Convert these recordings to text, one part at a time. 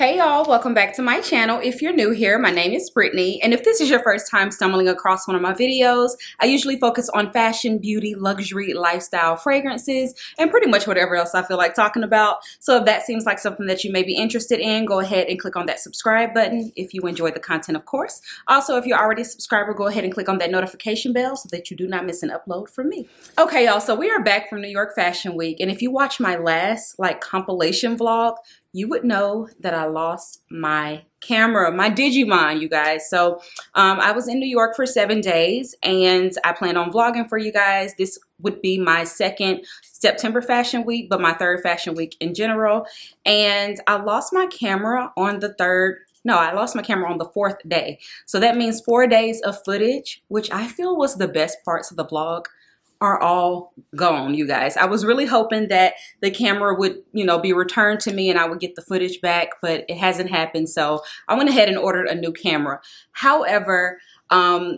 Hey y'all, welcome back to my channel. If you're new here, my name is Brittany, and if this is your first time stumbling across one of my videos, I usually focus on fashion, beauty, luxury, lifestyle, fragrances, and pretty much whatever else I feel like talking about. So if that seems like something that you may be interested in, go ahead and click on that subscribe button if you enjoy the content, of course. Also, if you're already a subscriber, go ahead and click on that notification bell so that you do not miss an upload from me. Okay, y'all, so we are back from New York Fashion Week, and if you watch my last compilation vlog, you would know that I lost my camera, my Digimon, you guys. So I was in New York for 7 days and I planned on vlogging for you guys. This would be my second September fashion week, but my third fashion week in general. And I lost my camera on the fourth day. So that means 4 days of footage, which I feel was the best parts of the vlog, are all gone, you guys. I was really hoping that the camera would, be returned to me and I would get the footage back, but it hasn't happened. So I went ahead and ordered a new camera. However,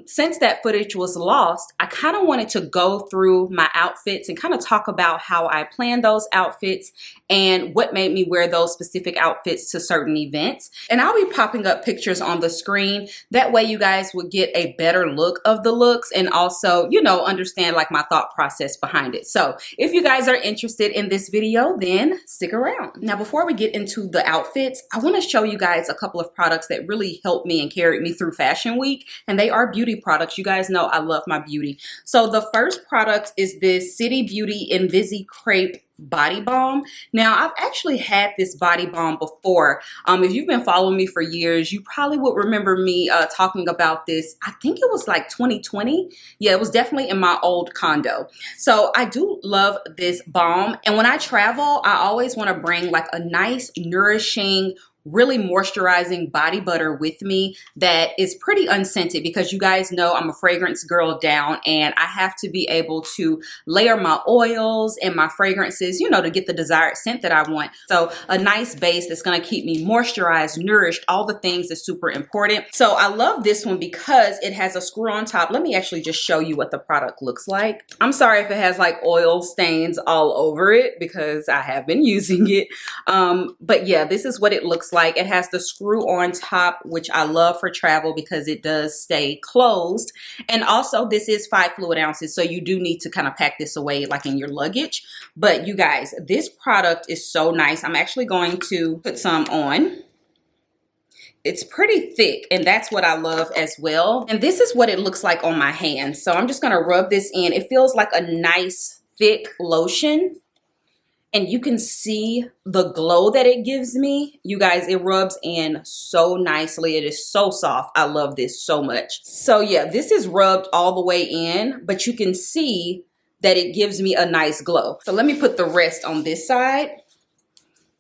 since that footage was lost, I kind of wanted to go through my outfits and kind of talk about how I planned those outfits and what made me wear those specific outfits to certain events. And I'll be popping up pictures on the screen. That way you guys would get a better look of the looks and also, understand like my thought process behind it. So if you guys are interested in this video, then stick around. Now, before we get into the outfits, I want to show you guys a couple of products that really helped me and carried me through Fashion Week. And they are beauty products. You guys know I love my beauty. So the first product is this City Beauty Invisi Crepe body balm. Now, I've actually had this body balm before. If you've been following me for years, you probably would remember me talking about this. I think it was like 2020. Yeah, it was definitely in my old condo. So I do love this balm. And when I travel, I always want to bring like a nice, nourishing, really moisturizing body butter with me that is pretty unscented, because you guys know I'm a fragrance girl down and I have to be able to layer my oils and my fragrances, to get the desired scent that I want. So a nice base that's going to keep me moisturized, nourished, all the things that's super important. So I love this one because it has a screw on top. Let me actually just show you what the product looks like. I'm sorry if it has like oil stains all over it because I have been using it. But yeah, this is what it looks like. It has the screw on top, which I love for travel because it does stay closed. And also this is 5 fluid ounces. So you do need to kind of pack this away like in your luggage. But you guys, this product is so nice. I'm actually going to put some on. It's pretty thick, and that's what I love as well. And this is what it looks like on my hands. So I'm just going to rub this in. It feels like a nice thick lotion. And you can see the glow that it gives me. You guys, it rubs in so nicely. It is so soft. I love this so much. So yeah, this is rubbed all the way in, but you can see that it gives me a nice glow. So let me put the rest on this side.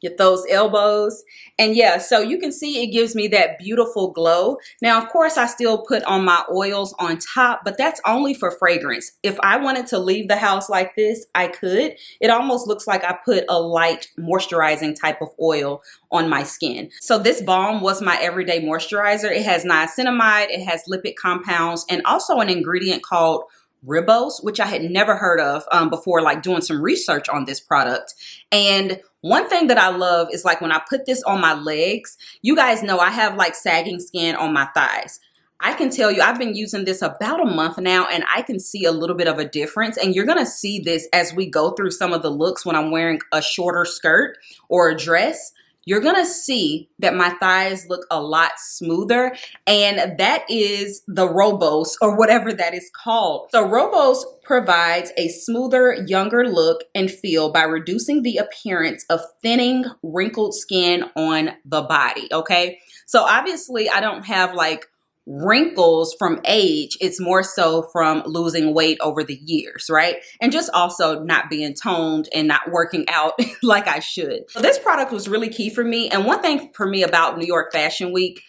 Get those elbows. And yeah, so you can see it gives me that beautiful glow. Now, of course, I still put on my oils on top, but that's only for fragrance. If I wanted to leave the house like this, I could. It almost looks like I put a light moisturizing type of oil on my skin. So this balm was my everyday moisturizer. It has niacinamide, it has lipid compounds, and also an ingredient called ribose, which I had never heard of before, like doing some research on this product. And one thing that I love is like when I put this on my legs, you guys know I have like sagging skin on my thighs. I can tell you I've been using this about a month now and I can see a little bit of a difference, and you're going to see this as we go through some of the looks when I'm wearing a shorter skirt or a dress. You're going to see that my thighs look a lot smoother, and that is the ribose, or whatever that is called. So ribose provides a smoother, younger look and feel by reducing the appearance of thinning, wrinkled skin on the body, okay? So obviously I don't have like wrinkles from age. It's more so from losing weight over the years, right? And just also not being toned and not working out like I should. So this product was really key for me. And one thing for me about New York Fashion Week,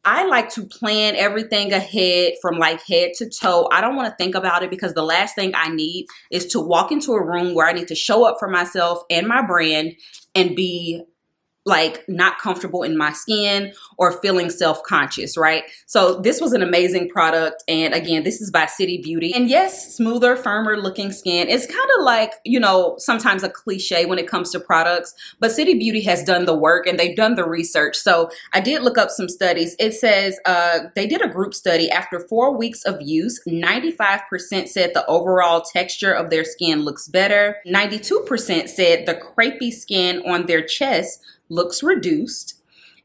I like to plan everything ahead from like head to toe. I don't want to think about it because the last thing I need is to walk into a room where I need to show up for myself and my brand and be like not comfortable in my skin or feeling self-conscious, right? So this was an amazing product. And again, this is by City Beauty. And yes, smoother, firmer looking skin. It's kind of like, you know, sometimes a cliche when it comes to products, but City Beauty has done the work and they've done the research. So I did look up some studies. It says they did a group study. After 4 weeks of use, 95% said the overall texture of their skin looks better. 92% said the crepey skin on their chest looks reduced,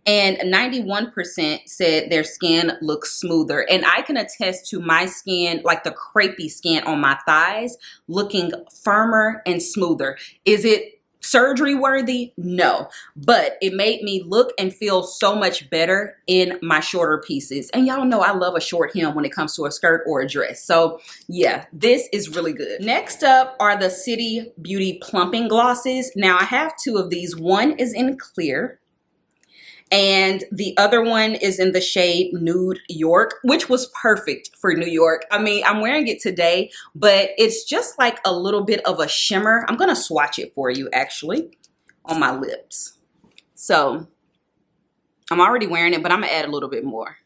and 91% said their skin looks smoother. And I can attest to my skin, like the crepey skin on my thighs, looking firmer and smoother. Is it surgery worthy? No, but it made me look and feel so much better in my shorter pieces. And y'all know I love a short hem when it comes to a skirt or a dress. So yeah, this is really good. Next up are the City Beauty plumping glosses. Now I have two of these. One is in clear and the other one is in the shade Nude York, which was perfect for New York. I mean, I'm wearing it today, but it's just like a little bit of a shimmer. I'm gonna swatch it for you actually on my lips. So I'm already wearing it, but I'm gonna add a little bit more.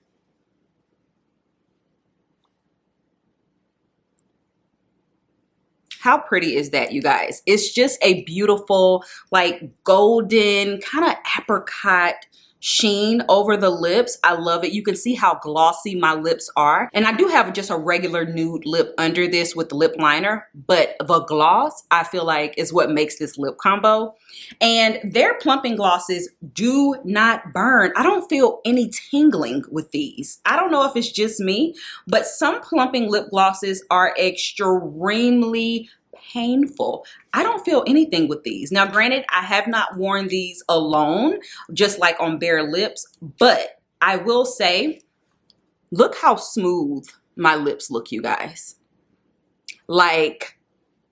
How pretty is that, you guys? It's just a beautiful, like golden, kind of apricot sheen over the lips. I love it. You can see how glossy my lips are. And I do have just a regular nude lip under this with the lip liner, but the gloss I feel like is what makes this lip combo. And their plumping glosses do not burn. I don't feel any tingling with these. I don't know if it's just me, but some plumping lip glosses are extremely painful. I don't feel anything with these. Now, granted, I have not worn these alone, just like on bare lips, but I will say, look how smooth my lips look, you guys. Like,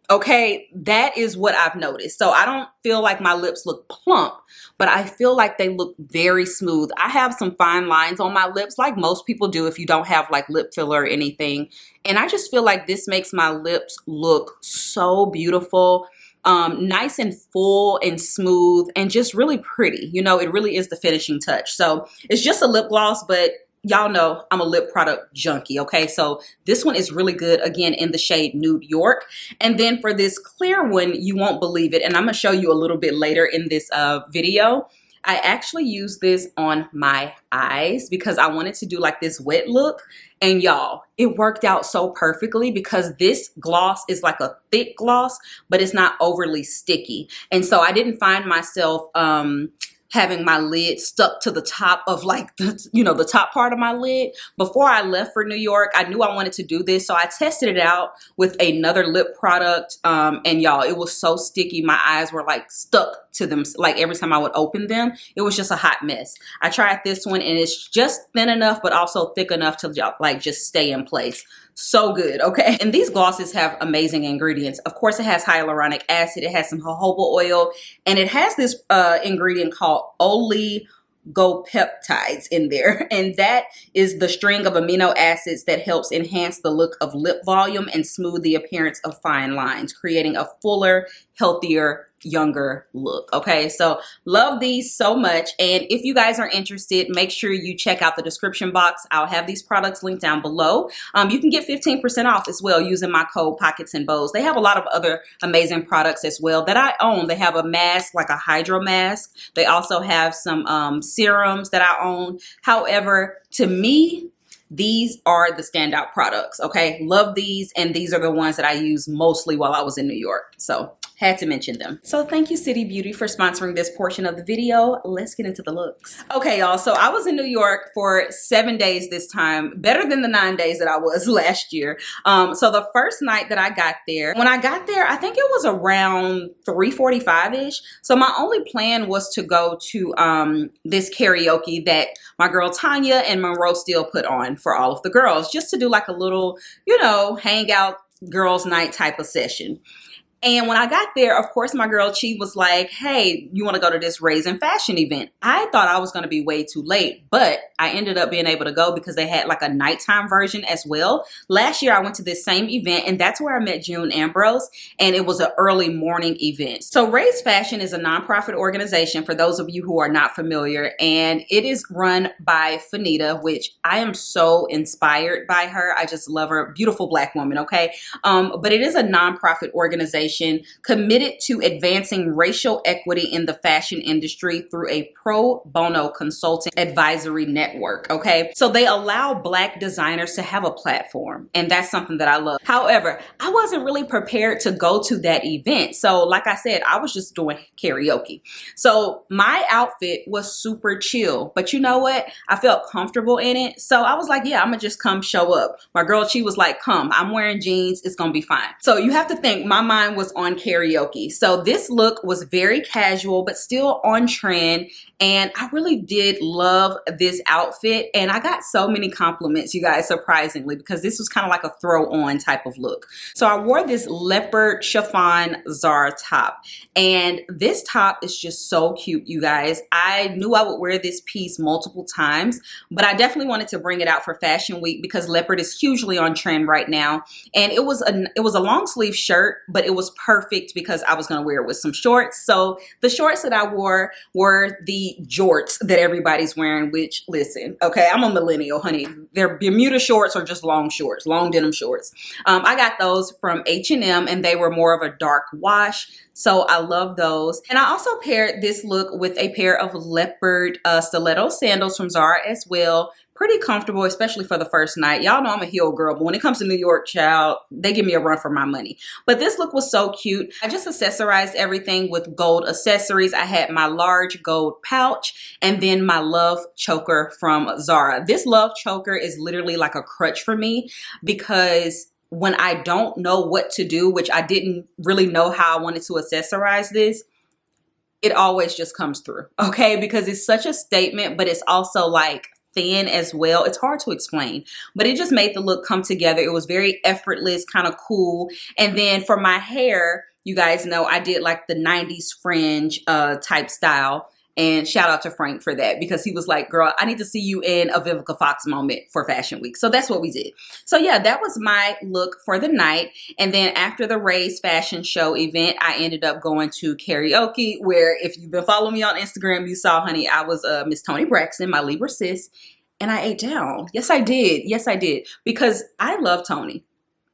okay, that is what I've noticed. So I don't feel like my lips look plump, but I feel like they look very smooth. I have some fine lines on my lips like most people do if you don't have like lip filler or anything. And I just feel like this makes my lips look so beautiful, nice and full and smooth and just really pretty. You know, it really is the finishing touch. So it's just a lip gloss, but y'all know I'm a lip product junkie, okay? So this one is really good, again, in the shade Nude York. And then for this clear one, you won't believe it, and I'm gonna show you a little bit later in this video. I actually used this on my eyes because I wanted to do like this wet look. And y'all, it worked out so perfectly because this gloss is like a thick gloss, but it's not overly sticky. And so I didn't find myself having my lid stuck to the top of like the, you know, the top part of my lid. Before I left for New York, I knew I wanted to do this. So I tested it out with another lip product. And y'all, it was so sticky. My eyes were like stuck to them. Like every time I would open them, it was just a hot mess. I tried this one and it's just thin enough, but also thick enough to like just stay in place. So good, okay? And these glosses have amazing ingredients. Of course, it has hyaluronic acid, it has some jojoba oil, and it has this ingredient called oligopeptides in there. And that is the string of amino acids that helps enhance the look of lip volume and smooth the appearance of fine lines, creating a fuller, healthier, younger look. Okay, so love these so much. And if you guys are interested, make sure you check out the description box. I'll have these products linked down below. You can get 15% off as well using my code Pocketsandbows. They have a lot of other amazing products as well that I own. They have a mask, like a hydro mask. They also have some serums that I own. However, to me, these are the standout products, okay? Love these, and these are the ones that I use mostly while I was in New York. So had to mention them. So thank you, City Beauty, for sponsoring this portion of the video. Let's get into the looks. Okay, y'all, so I was in New York for 7 days this time, better than the 9 days that I was last year. So the first night that I got there, when I got there, I think it was around 3:45-ish. So my only plan was to go to this karaoke that my girl Tanya and Monroe Steele put on for all of the girls, just to do like a little, you know, hangout girls night type of session. And when I got there, of course, my girl Chi was like, hey, you want to go to this Raisin Fashion event? I thought I was going to be way too late, but I ended up being able to go because they had like a nighttime version as well. Last year, I went to this same event, and that's where I met June Ambrose, and it was an early morning event. So Raise Fashion is a nonprofit organization, for those of you who are not familiar, and it is run by Fanita, which I am so inspired by her. I just love her. Beautiful Black woman, okay? But it is a nonprofit organization committed to advancing racial equity in the fashion industry through a pro bono consulting advisory network, okay? So they allow Black designers to have a platform, and that's something that I love. However, I wasn't really prepared to go to that event. So like I said, I was just doing karaoke. So my outfit was super chill, but you know what? I felt comfortable in it. So I was like, yeah, I'm gonna just come show up. My girl, she was like, come, I'm wearing jeans, it's gonna be fine. So you have to think my mind was on karaoke. So this look was very casual, but still on trend. And I really did love this outfit. And I got so many compliments, you guys, surprisingly, because this was kind of like a throw on type of look. So I wore this leopard chiffon Zara top. And this top is just so cute, you guys. I knew I would wear this piece multiple times, but I definitely wanted to bring it out for Fashion Week because leopard is hugely on trend right now. And it was a long sleeve shirt, but it was perfect because I was going to wear it with some shorts. So the shorts that I wore were the jorts that everybody's wearing, which, listen, okay, I'm a millennial, honey. They're Bermuda shorts or just long shorts, long denim shorts. I got those from H&M, and they were more of a dark wash. So I love those. And I also paired this look with a pair of leopard stiletto sandals from Zara as well. Pretty comfortable, especially for the first night. Y'all know I'm a heel girl, but when it comes to New York, child, they give me a run for my money. But this look was so cute. I just accessorized everything with gold accessories. I had my large gold pouch and then my love choker from Zara. This love choker is literally like a crutch for me because when I don't know what to do, which I didn't really know how I wanted to accessorize this, it always just comes through, okay? Because it's such a statement, but it's also like thin as well. It's hard to explain, but it just made the look come together. It was very effortless, kind of cool. And then for my hair, you guys know I did like the 90s fringe type style. And shout out to Frank for that because he was like, girl, I need to see you in a Vivica Fox moment for Fashion Week. So that's what we did. So yeah, that was my look for the night. And then after the Raise Fashion Show event, I ended up going to karaoke where if you've been following me on Instagram, you saw, honey, I was Miss Toni Braxton, my Libra sis, and I ate down. Yes, I did. Yes, I did. Because I love Toni.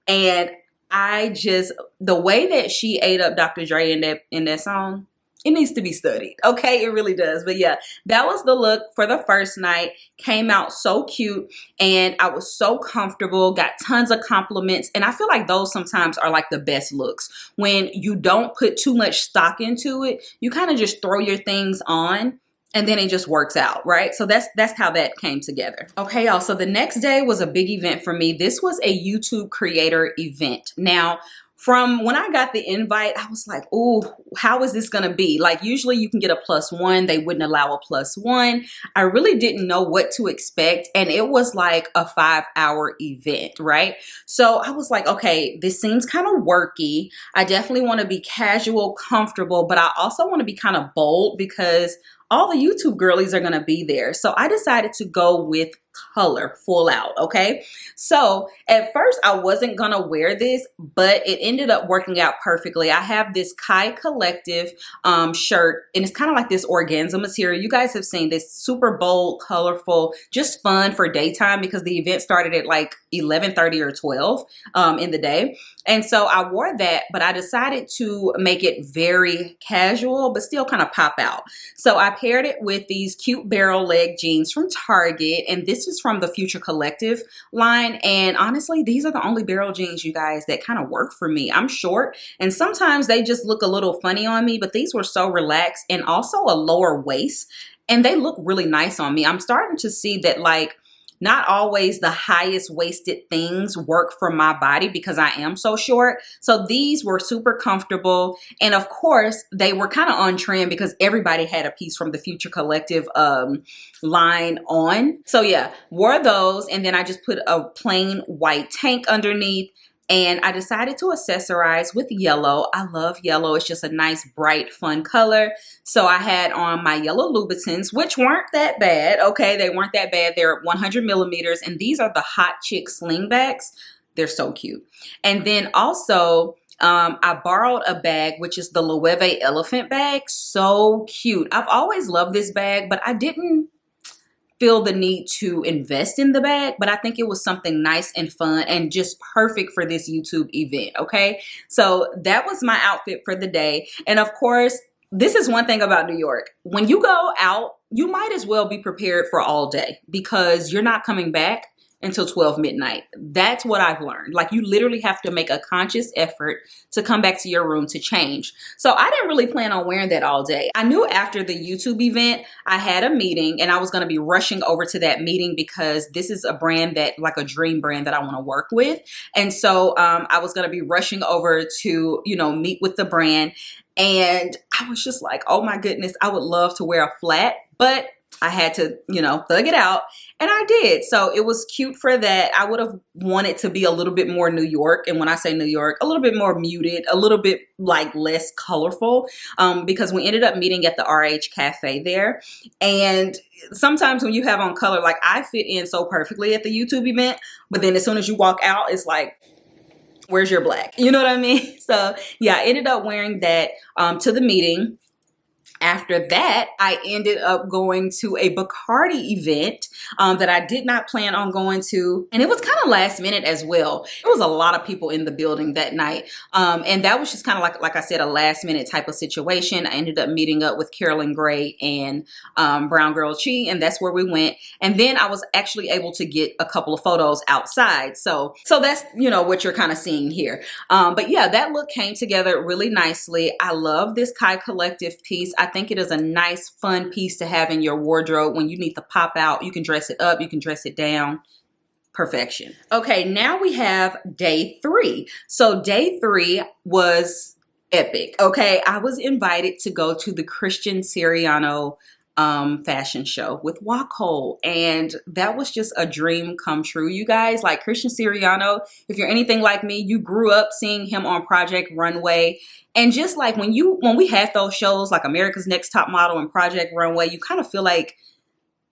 And the way that she ate up Dr. Dre in that song, it needs to be studied. Okay, it really does. But yeah, that was the look for the first night. Came out so cute and I was so comfortable, got tons of compliments. And I feel like those sometimes are like the best looks. When you don't put too much stock into it, you kind of just throw your things on and then it just works out, right? So that's how that came together. Okay, y'all, so the next day was a big event for me. This was a YouTube creator event. Now, from when I got the invite, I was like, oh, how is this gonna be? Like usually you can get a +1, they wouldn't allow a +1. I really didn't know what to expect. And it was like a 5-hour event, right? So I was like, okay, this seems kind of worky. I definitely wanna be casual, comfortable, but I also wanna be kind of bold because all the YouTube girlies are gonna be there. So I decided to go with color full out, okay? So at first I wasn't gonna wear this, but it ended up working out perfectly. I have this Kai Collective shirt, and it's kind of like this organza material. You guys have seen this, super bold, colorful, just fun for daytime because the event started at like 11:30 or 12 in the day. And so I wore that, but I decided to make it very casual, but still kind of pop out. So I paired it with these cute barrel leg jeans from Target, and this is from the Future Collective line. And honestly, these are the only barrel jeans, you guys, that kind of work for me. I'm short, and sometimes they just look a little funny on me, but these were so relaxed and also a lower waist, and they look really nice on me. I'm starting to see that like, not always the highest waisted things work for my body because I am so short. So these were super comfortable. And of course, they were kind of on trend because everybody had a piece from the Future Collective line on. So yeah, wore those. And then I just put a plain white tank underneath. and I decided to accessorize with yellow. I love yellow. It's just a nice, bright, fun color. So I had on my yellow Louboutins, which weren't that bad. Okay, they weren't that bad. They're 100 millimeters, and these are the Hot Chick Slingbacks. They're so cute. And then also, I borrowed a bag, which is the Loewe elephant bag. So cute. I've always loved this bag, but I didn't feel the need to invest in the bag, but I think it was something nice and fun and just perfect for this YouTube event. Okay, so that was my outfit for the day. And of course, this is one thing about New York. When you go out, you might as well be prepared for all day because you're not coming back until 12 midnight. That's what I've learned. Like, you literally have to make a conscious effort to come back to your room to change. So I didn't really plan on wearing that all day. I knew after the YouTube event, I had a meeting and I was gonna be rushing over to that meeting because this is a brand that, like a dream brand that I wanna work with. And so I was gonna be rushing over to, you know, meet with the brand. And I was just like, oh my goodness, I would love to wear a flat, but I had to, you know, thug it out, and I did. So it was cute for that. I would have wanted to be a little bit more New York. And when I say New York, a little bit more muted, a little bit like less colorful, because we ended up meeting at the RH Cafe there. And sometimes when you have on color, like I fit in so perfectly at the YouTube event, but then as soon as you walk out, it's like, where's your black? You know what I mean? So yeah, I ended up wearing that to the meeting. After that, I ended up going to a Bacardi event that I did not plan on going to. And it was kind of last minute as well. There was a lot of people in the building that night. And that was just kind of like I said, a last minute type of situation. I ended up meeting up with Carolyn Gray and Brown Girl Chi, and that's where we went. And then I was actually able to get a couple of photos outside. So that's, you know, what you're kind of seeing here. But yeah, that look came together really nicely. I love this Kai Collective piece. I think it is a nice, fun piece to have in your wardrobe when you need to pop out. You can dress it up, you can dress it down. Perfection. Okay, now we have day 3. So day 3 was epic. Okay, I was invited to go to the Christian Serano fashion show with Wacol, and that was just a dream come true, you guys. Like, Christian Siriano, if you're anything like me, you grew up seeing him on Project Runway. And just like when we had those shows like America's Next Top Model and Project Runway, you kind of feel like,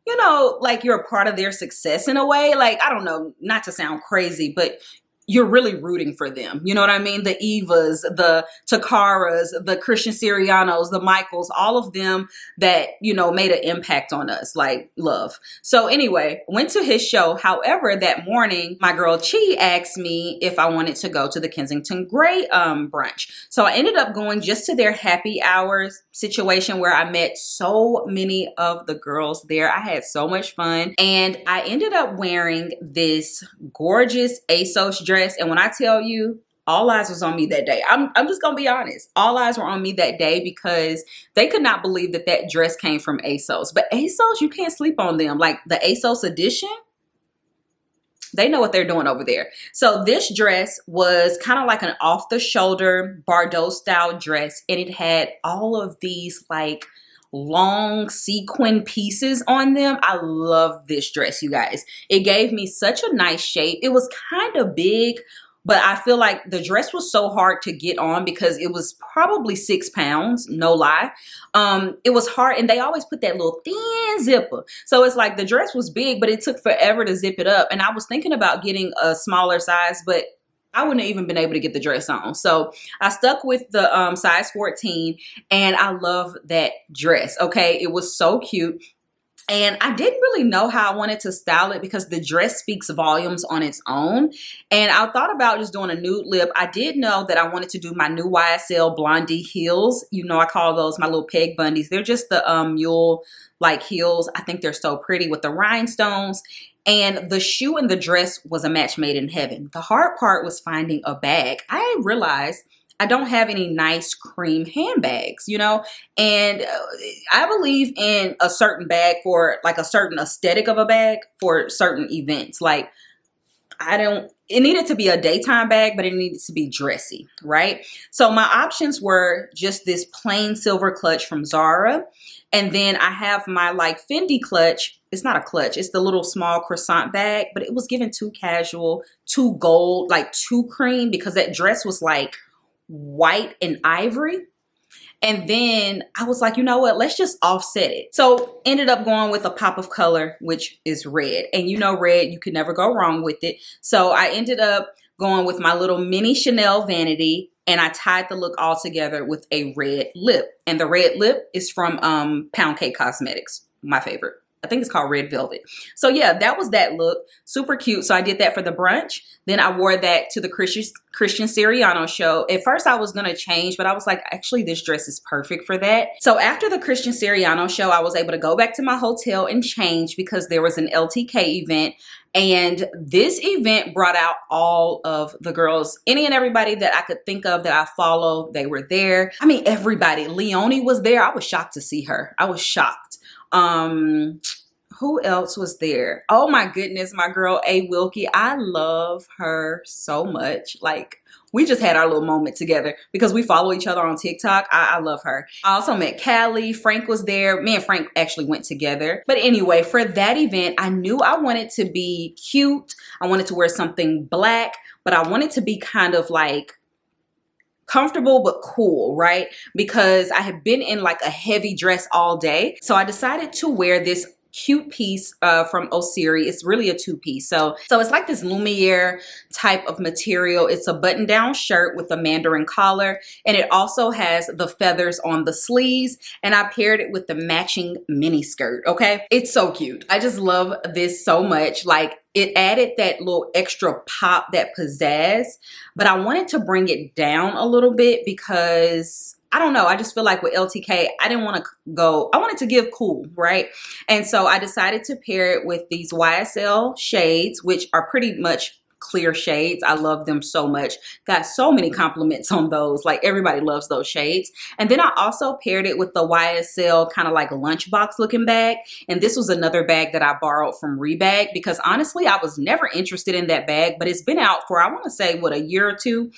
you know, like you're a part of their success in a way. Like, I don't know, not to sound crazy, but you're really rooting for them. You know what I mean? The Evas, the Takaras, the Christian Sirianos, the Michaels, all of them that, you know, made an impact on us, like, love. So anyway, went to his show. However, that morning, my girl Chi asked me if I wanted to go to the Kensington Gray brunch. So I ended up going just to their happy hours situation where I met so many of the girls there. I had so much fun. And I ended up wearing this gorgeous ASOS dress. And when I tell you, all eyes was on me that day. I'm just gonna be honest. All eyes were on me that day because they could not believe that that dress came from ASOS. But ASOS, you can't sleep on them. Like the ASOS edition, they know what they're doing over there. So this dress was kind of like an off-the-shoulder Bardot style dress, and it had all of these like long sequin pieces on them. I love this dress, you guys. It gave me such a nice shape. It was kind of big, but I feel like the dress was so hard to get on because it was probably 6 pounds, no lie. It was hard, and they always put that little thin zipper. So it's like the dress was big, but it took forever to zip it up. And I was thinking about getting a smaller size, but I wouldn't have even been able to get the dress on. So I stuck with the size 14, and I love that dress. Okay, it was so cute. And I didn't really know how I wanted to style it because the dress speaks volumes on its own. And I thought about just doing a nude lip. I did know that I wanted to do my new YSL Blondie heels. You know, I call those my little peg bundies. They're just the mule like heels. I think they're so pretty with the rhinestones. And the shoe and the dress was a match made in heaven. The hard part was finding a bag. I realized I don't have any nice cream handbags, you know, and I believe in a certain bag for like a certain aesthetic of a bag for certain events. Like, it needed to be a daytime bag, but it needed to be dressy, right? So my options were just this plain silver clutch from Zara. And then I have my like Fendi clutch. It's not a clutch. It's the little small croissant bag, but it was given too casual, too gold, like too cream, because that dress was like white and ivory. And then I was like, you know what? Let's just offset it. So ended up going with a pop of color, which is red. And you know red, you could never go wrong with it. So I ended up going with my little mini Chanel vanity, and I tied the look all together with a red lip. And the red lip is from Pound Cake Cosmetics, my favorite. I think it's called Red Velvet. So yeah, that was that look. Super cute. So I did that for the brunch. Then I wore that to the Christian Siriano show. At first I was going to change, but I was like, actually, this dress is perfect for that. So after the Christian Siriano show, I was able to go back to my hotel and change because there was an LTK event. And this event brought out all of the girls, any and everybody that I could think of that I follow. They were there. I mean, everybody. Leonie was there. I was shocked to see her. I was shocked. Who else was there? Oh my goodness, my girl A Wilkie. I love her so much. Like, we just had our little moment together because we follow each other on TikTok. I love her. I also met Callie. Frank was there. Me and Frank actually went together. But anyway, for that event, I knew I wanted to be cute. I wanted to wear something black, but I wanted to be kind of like comfortable but cool, right? Because I had been in like a heavy dress all day. So I decided to wear this cute piece from Osiri. It's really a two-piece. So it's like this Lumiere type of material. It's a button-down shirt with a mandarin collar, and it also has the feathers on the sleeves, and I paired it with the matching mini skirt, okay? It's so cute. I just love this so much. Like, it added that little extra pop, that pizzazz, but I wanted to bring it down a little bit because I don't know. I just feel like with LTK, I didn't want to go, I wanted to give cool, right? And so I decided to pair it with these YSL shades, which are pretty much clear shades. I love them so much. Got so many compliments on those. Like, everybody loves those shades. And then I also paired it with the YSL kind of like lunchbox looking bag. And this was another bag that I borrowed from Rebag because honestly, I was never interested in that bag, but it's been out for, I want to say, what, a year or two.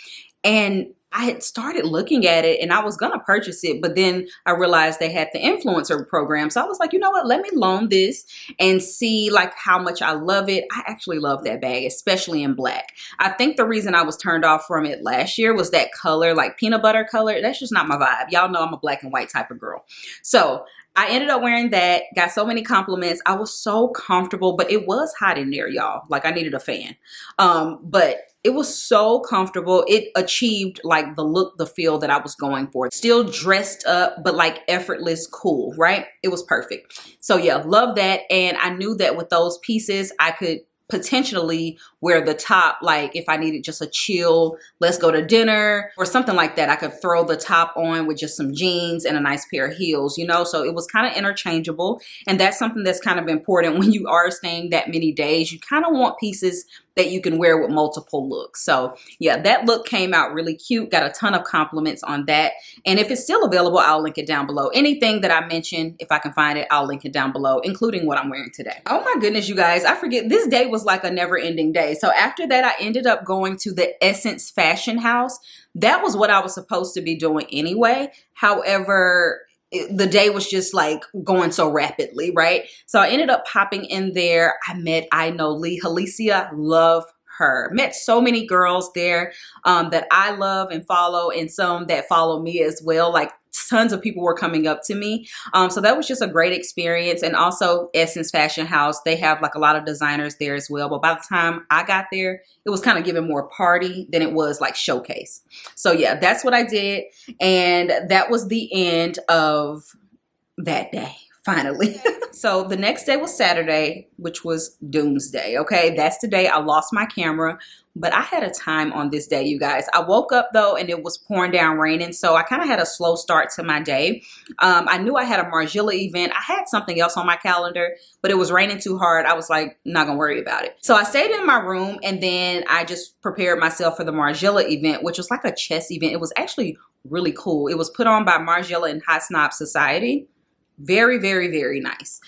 And I had started looking at it and I was going to purchase it, but then I realized they had the influencer program. So I was like, you know what, let me loan this and see like how much I love it. I actually love that bag, especially in black. I think the reason I was turned off from it last year was that color, like peanut butter color. That's just not my vibe. Y'all know I'm a black and white type of girl. So I ended up wearing that, got so many compliments. I was so comfortable, but it was hot in there, y'all. Like, I needed a fan. But it was so comfortable. It achieved like the look, the feel that I was going for. Still dressed up, but like effortless cool, right? It was perfect. So yeah, love that. And I knew that with those pieces, I could potentially wear the top, like if I needed just a chill, let's go to dinner or something like that. I could throw the top on with just some jeans and a nice pair of heels, you know? So it was kind of interchangeable. And that's something that's kind of important when you are staying that many days. You kind of want pieces that you can wear with multiple looks. So yeah, that look came out really cute. Got a ton of compliments on that. And if it's still available, I'll link it down below. Anything that I mentioned, if I can find it, I'll link it down below, including what I'm wearing today. Oh my goodness, you guys, I forget, this day was like a never ending day. So after that, I ended up going to the Essence Fashion House. That was what I was supposed to be doing anyway. However, the day was just like going so rapidly, right? So I ended up popping in there. I met I Know Lee Halicia, love her. Met so many girls there that I love and follow, and some that follow me as well. Like, tons of people were coming up to me. So that was just a great experience. And also Essence Fashion House, they have like a lot of designers there as well. But by the time I got there, it was kind of giving more party than it was like showcase. So yeah, that's what I did. And that was the end of that day. Finally. So the next day was Saturday, which was Doomsday. Okay, that's the day I lost my camera, but I had a time on this day, you guys. I woke up though and it was pouring down raining, so I kind of had a slow start to my day. I knew I had a Margiela event. I had something else on my calendar, but it was raining too hard. I was like, not gonna worry about it. So I stayed in my room and then I just prepared myself for the Margiela event, which was like a chess event. It was actually really cool. It was put on by Margiela and Hot Snob Society. Very, very, very nice.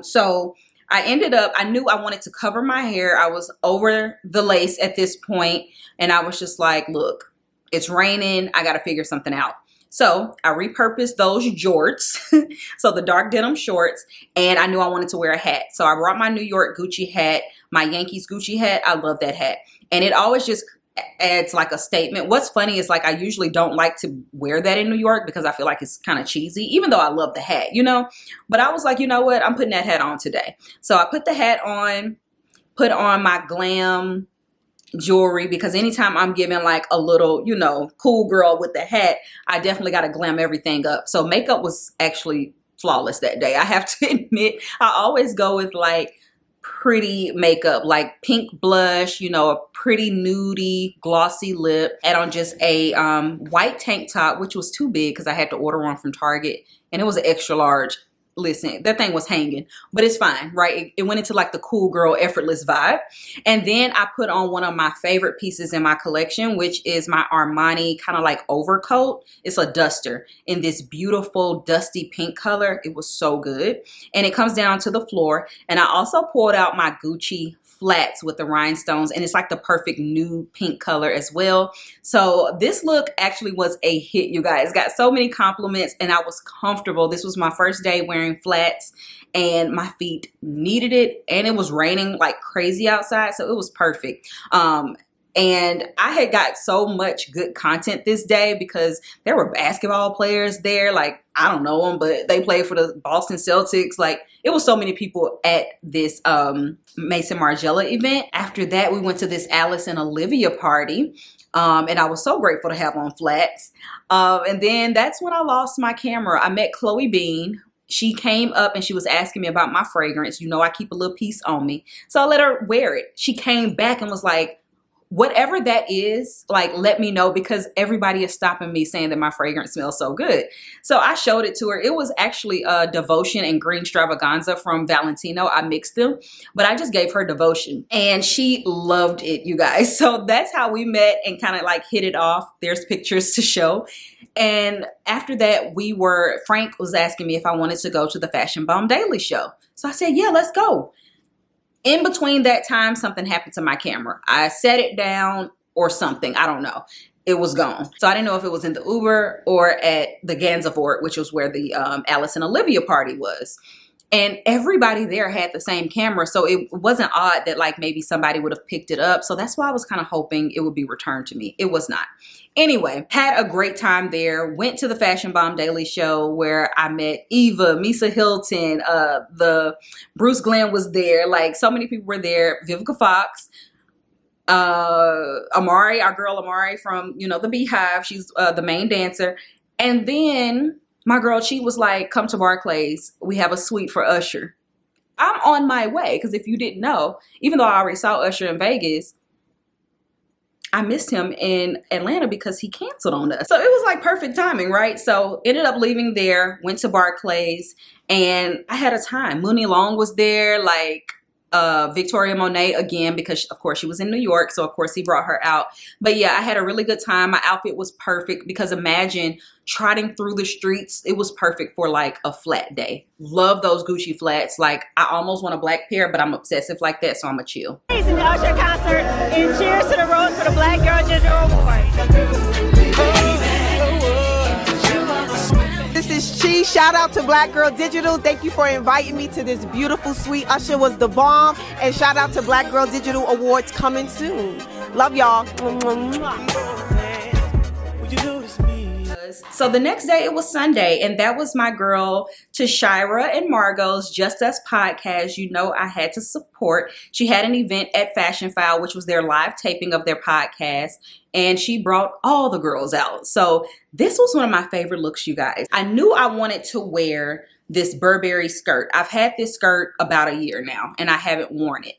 So I ended up, I knew I wanted to cover my hair. I was over the lace at this point, and I was just like, look, it's raining. I got to figure something out. So I repurposed those jorts, so the dark denim shorts, and I knew I wanted to wear a hat. So I brought my New York Gucci hat, my Yankees Gucci hat. I love that hat. And it always just adds like a statement. What's funny is like I usually don't like to wear that in New York because I feel like it's kind of cheesy, even though I love the hat, you know. But I was like, you know what? I'm putting that hat on today. So I put the hat on, put on my glam jewelry, because anytime I'm giving like a little, you know, cool girl with the hat, I definitely got to glam everything up. So makeup was actually flawless that day. I have to admit, I always go with like pretty makeup, like pink blush, you know, a pretty nudie glossy lip, add on just a white tank top, which was too big because I had to order one from Target, and it was an extra large. Listen, that thing was hanging, but it's fine, right? It went into like the cool girl effortless vibe. And then I put on one of my favorite pieces in my collection, which is my Armani kind of like overcoat. It's a duster in this beautiful dusty pink color. It was so good. And it comes down to the floor. And I also pulled out my Gucci flats with the rhinestones, and it's like the perfect nude pink color as well. So this look actually was a hit, you guys. Got so many compliments, and I was comfortable. This was my first day wearing flats, and my feet needed it, and it was raining like crazy outside, so it was perfect. And I had got so much good content this day because there were basketball players there. Like, I don't know them, but they played for the Boston Celtics. Like, it was so many people at this Mason Margiela event. After that, we went to this Alice and Olivia party. And I was so grateful to have on flats. And then that's when I lost my camera. I met Chloe Bean. She came up and she was asking me about my fragrance. You know, I keep a little piece on me. So I let her wear it. She came back and was like, whatever that is, like, let me know, because everybody is stopping me saying that my fragrance smells so good. So I showed it to her. It was actually Devotion and Green Stravaganza from Valentino. I mixed them, but I just gave her Devotion and she loved it, you guys. So that's how we met and kind of like hit it off. There's pictures to show. And after that, Frank was asking me if I wanted to go to the Fashion Bomb Daily Show. So I said, yeah, let's go. In between that time, something happened to my camera. I set it down or something. I don't know. It was gone. So I didn't know if it was in the Uber or at the Gansevoort, which was where the Alice and Olivia party was. And everybody there had the same camera. So it wasn't odd that like maybe somebody would have picked it up. So that's why I was kind of hoping it would be returned to me. It was not. Anyway, had a great time there. Went to the Fashion Bomb Daily Show where I met Eva, Misa Hilton, the Bruce Glenn was there. Like, so many people were there. Vivica Fox, Amari, our girl Amari from, you know, the Beehive. She's the main dancer. And then my girl, she was like, come to Barclays. We have a suite for Usher. I'm on my way, because if you didn't know, even though I already saw Usher in Vegas, I missed him in Atlanta because he canceled on us. So it was like perfect timing, right? So ended up leaving there, went to Barclays, and I had a time. Mooney Long was there, like Victoria Monet again, because of course she was in New York. So of course he brought her out. But yeah, I had a really good time. My outfit was perfect because imagine trotting through the streets. It was perfect for like a flat day. Love those Gucci flats. Like, I almost want a black pair, but I'm obsessive like that, so I'm a chill. In the Usher concert, and cheers to the Rose for the Black Girl Digital Award. This is Chi. Shout out to Black Girl Digital. Thank you for inviting me to this beautiful suite. Usher was the bomb. And shout out to Black Girl Digital Awards coming soon. Love y'all. So the next day, it was Sunday, and that was my girl Tashira and Margot's Just Us podcast. You know, I had to support. She had an event at Fashion File, which was their live taping of their podcast, and she brought all the girls out. So this was one of my favorite looks, you guys. I knew I wanted to wear this Burberry skirt. I've had this skirt about a year now, and I haven't worn it.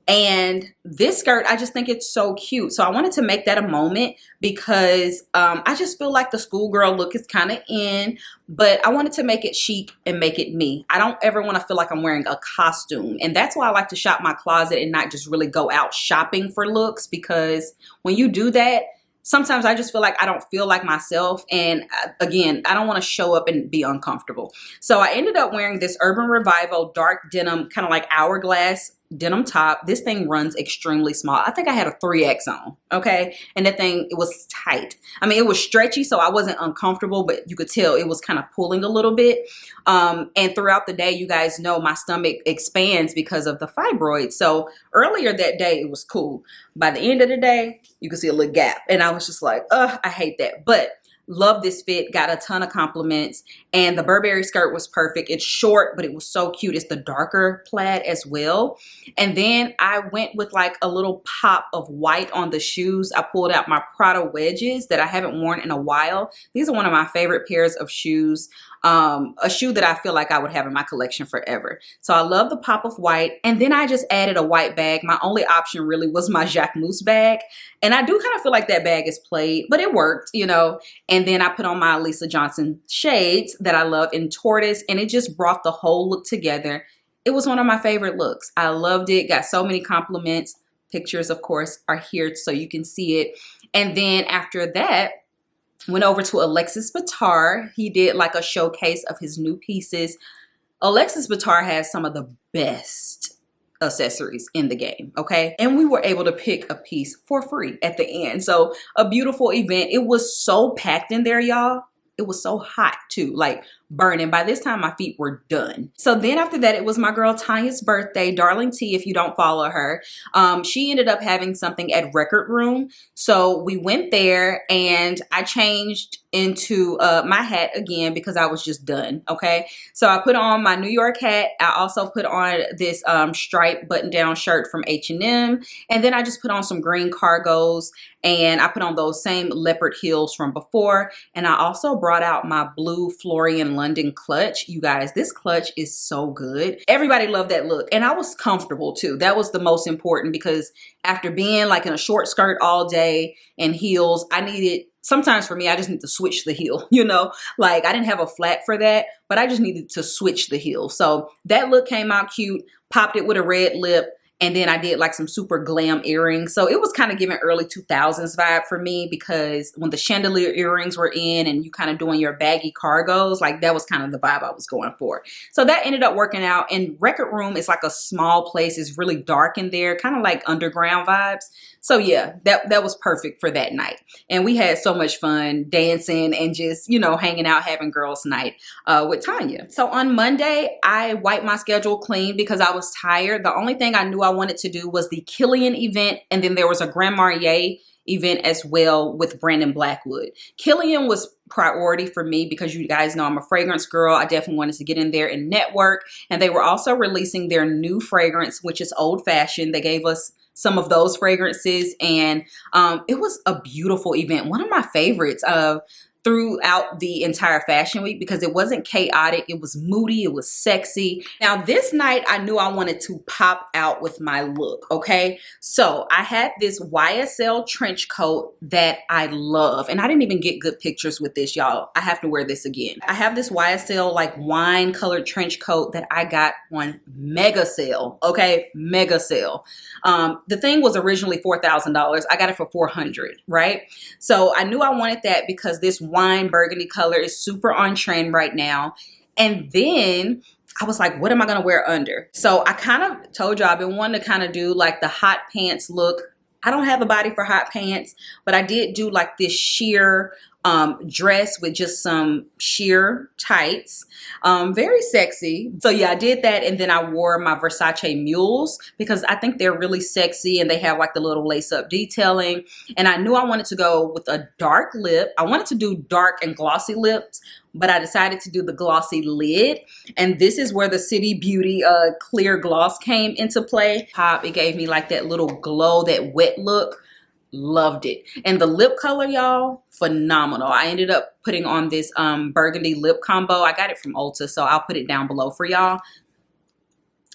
And this skirt, I just think it's so cute. So I wanted to make that a moment because I just feel like the schoolgirl look is kind of in, but I wanted to make it chic and make it me. I don't ever want to feel like I'm wearing a costume. And that's why I like to shop my closet and not just really go out shopping for looks, because when you do that, sometimes I just feel like I don't feel like myself. And again, I don't want to show up and be uncomfortable. So I ended up wearing this Urban Revival dark denim, kind of like hourglass denim top. This thing runs extremely small. I think I had a 3X on, okay? And that thing, it was tight. I mean, it was stretchy, so I wasn't uncomfortable, but you could tell it was kind of pulling a little bit. And throughout the day, you guys know my stomach expands because of the fibroids. So earlier that day, it was cool. By the end of the day, you could see a little gap. And I was just like, ugh, I hate that. But love this fit, got a ton of compliments, and the Burberry skirt was perfect. It's short, but it was so cute. It's the darker plaid as well. And then I went with like a little pop of white on the shoes. I pulled out my Prada wedges that I haven't worn in a while. These are one of my favorite pairs of shoes. A shoe that I feel like I would have in my collection forever. So I love the pop of white. And then I just added a white bag. My only option really was my Jacquemus bag. And I do kind of feel like that bag is played, but it worked, you know. And then I put on my Lisa Johnson shades that I love in tortoise, and it just brought the whole look together. It was one of my favorite looks. I loved it. Got so many compliments. Pictures, of course, are here so you can see it. And then after that, went over to Alexis Bitar. He did like a showcase of his new pieces. Alexis Bitar has some of the best accessories in the game, okay? And we were able to pick a piece for free at the end. So a beautiful event. It was so packed in there, y'all. It was so hot too, like burning. By this time, my feet were done. So then after that, it was my girl Tanya's birthday. Darling T, if you don't follow her, she ended up having something at Record Room. So we went there and I changed into my hat again because I was just done, okay? So I put on my New York hat. I also put on this striped button-down shirt from H&M. And then I just put on some green cargos and I put on those same leopard heels from before. And I also brought out my blue Florian London clutch. You guys, this clutch is so good. Everybody loved that look. And I was comfortable too. That was the most important because after being like in a short skirt all day and heels, I needed, sometimes for me, I just need to switch the heel, you know, like I didn't have a flat for that, but I just needed to switch the heel. So that look came out cute, popped it with a red lip. And then I did like some super glam earrings. So it was kind of giving early 2000s vibe for me because when the chandelier earrings were in and you kind of doing your baggy cargos, like that was kind of the vibe I was going for. So that ended up working out. And Record Room is like a small place. It's really dark in there, kind of like underground vibes. So yeah, that was perfect for that night. And we had so much fun dancing and just, you know, hanging out, having girls' night with Tanya. So on Monday, I wiped my schedule clean because I was tired. The only thing I knew I wanted to do was the Killian event. And then there was a Grand Marnier event as well with Brandon Blackwood. Killian was priority for me because you guys know I'm a fragrance girl. I definitely wanted to get in there and network. And they were also releasing their new fragrance, which is Old Fashioned. They gave us some of those fragrances and it was a beautiful event. One of my favorites throughout the entire fashion week because it wasn't chaotic. It was moody. It was sexy. Now this night I knew I wanted to pop out with my look. Okay. So I had this YSL trench coat that I love and I didn't even get good pictures with this, y'all. I have to wear this again. I have this YSL like wine colored trench coat that I got on mega sale. Okay. Mega sale. The thing was originally $4,000. I got it for $400, right? So I knew I wanted that because this wine burgundy color is super on trend right now. And then I was like, what am I going to wear under? So I kind of told you I've been wanting to kind of do like the hot pants look. I don't have a body for hot pants, but I did do like this sheer dress with just some sheer tights. Very sexy. So yeah, I did that. And then I wore my Versace mules because I think they're really sexy and they have like the little lace up detailing. And I knew I wanted to go with a dark lip. I wanted to do dark and glossy lips, but I decided to do the glossy lid. And this is where the City Beauty clear gloss came into play. It gave me like that little glow, that wet look. Loved it. And the lip color, y'all, phenomenal. I ended up putting on this burgundy lip combo. I got it from Ulta, so I'll put it down below for y'all.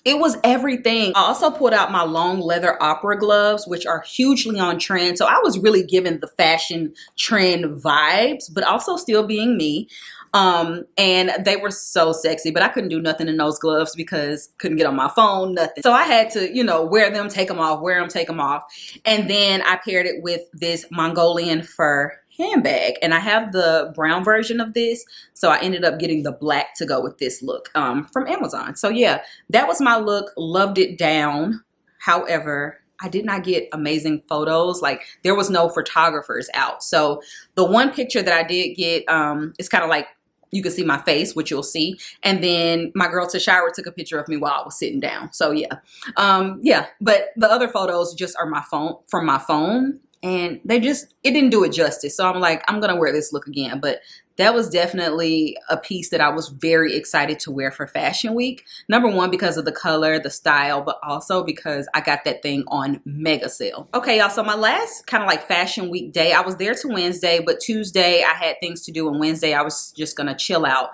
It was everything. I also pulled out my long leather opera gloves, which are hugely on trend. So I was really giving the fashion trend vibes, but also still being me. And they were so sexy, but I couldn't do nothing in those gloves because couldn't get on my phone, nothing. So I had to, you know, wear them, take them off, wear them, take them off. And then I paired it with this Mongolian fur handbag, and I have the brown version of this, so I ended up getting the black to go with this look from Amazon. So yeah, that was my look. Loved it down. However, I did not get amazing photos. Like, there was no photographers out. So the one picture that I did get, it's kind of like, you can see my face, which you'll see. And then my girl Tashira took a picture of me while I was sitting down. So yeah. Yeah, but the other photos just are from my phone. And it didn't do it justice. So I'm like, I'm going to wear this look again. But that was definitely a piece that I was very excited to wear for Fashion Week. Number one, because of the color, the style, but also because I got that thing on mega sale. Okay, y'all, so my last kind of like Fashion Week day, I was there to Wednesday, but Tuesday I had things to do, and Wednesday I was just gonna chill out.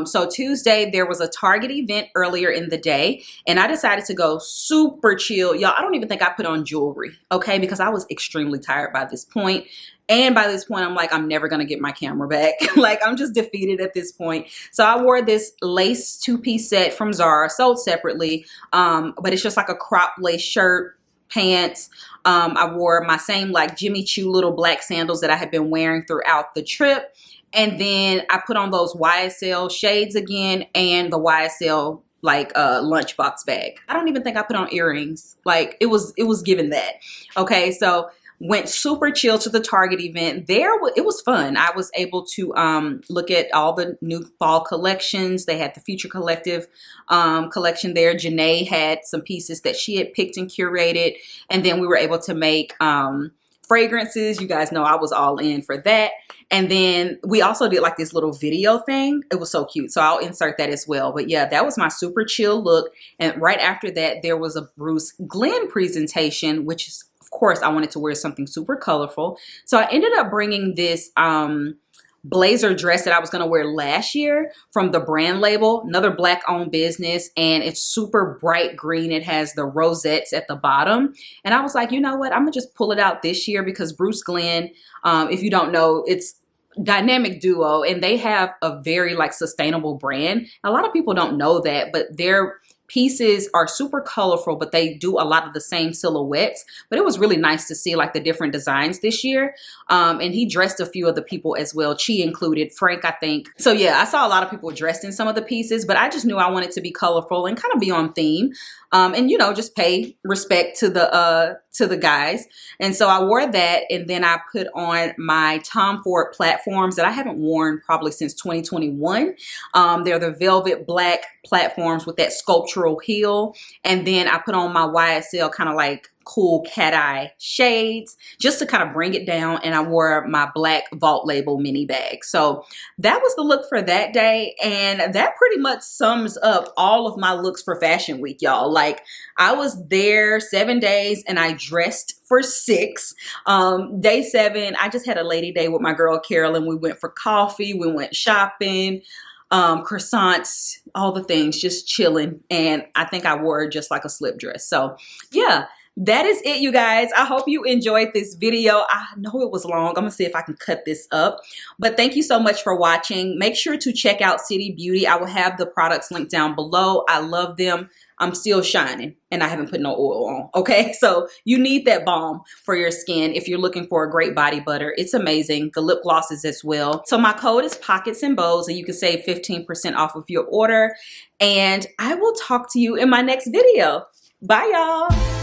So Tuesday there was a Target event earlier in the day, and I decided to go super chill. Y'all, I don't even think I put on jewelry, okay, because I was extremely tired by this point. And by this point, I'm like, I'm never going to get my camera back. Like, I'm just defeated at this point. So I wore this lace two-piece set from Zara, sold separately. But it's just like a crop lace shirt, pants. I wore my same like Jimmy Choo little black sandals that I had been wearing throughout the trip. And then I put on those YSL shades again and the YSL like lunchbox bag. I don't even think I put on earrings. Like, it was given that. Okay, so went super chill to the Target event. It was fun. I was able to look at all the new fall collections. They had the Future Collective collection there. Janae had some pieces that she had picked and curated. And then we were able to make fragrances. You guys know I was all in for that. And then we also did like this little video thing. It was so cute. So I'll insert that as well. But yeah, that was my super chill look. And right after that, there was a Bruce Glenn presentation, which is, of course, I wanted to wear something super colorful. So I ended up bringing this blazer dress that I was going to wear last year from the brand label, another black owned business. And it's super bright green. It has the rosettes at the bottom. And I was like, you know what? I'm going to just pull it out this year because Bruce Glenn, if you don't know, it's dynamic duo and they have a very like sustainable brand. A lot of people don't know that, but their pieces are super colorful, but they do a lot of the same silhouettes. But it was really nice to see like the different designs this year. And he dressed a few of the people as well. Chi included, Frank, I think. So yeah, I saw a lot of people dressed in some of the pieces, but I just knew I wanted to be colorful and kind of be on theme. And you know, just pay respect to the guys. And so I wore that, and then I put on my Tom Ford platforms that I haven't worn probably since 2021. They're the velvet black platforms with that sculptural heel. And then I put on my YSL kind of like cool cat eye shades just to kind of bring it down, and I wore my black Vault Label mini bag. So that was the look for that day, and that pretty much sums up all of my looks for Fashion Week, y'all. Like, I was there 7 days and I dressed for 6. Day 7, I just had a lady day with my girl Carolyn. We went for coffee, we went shopping, croissants, all the things, just chilling. And I think I wore just like a slip dress. So yeah, that is it, you guys. I hope you enjoyed this video. I know it was long. I'm gonna see if I can cut this up, but thank you so much for watching. Make sure to check out City Beauty. I will have the products linked down below. I love them. I'm still shining and I haven't put no oil on. Okay, so you need that balm for your skin if you're looking for a great body butter. It's amazing. The lip glosses as well. So my code is Pocketsandbows, and you can save 15% off of your order. And I will talk to you in my next video. Bye, y'all.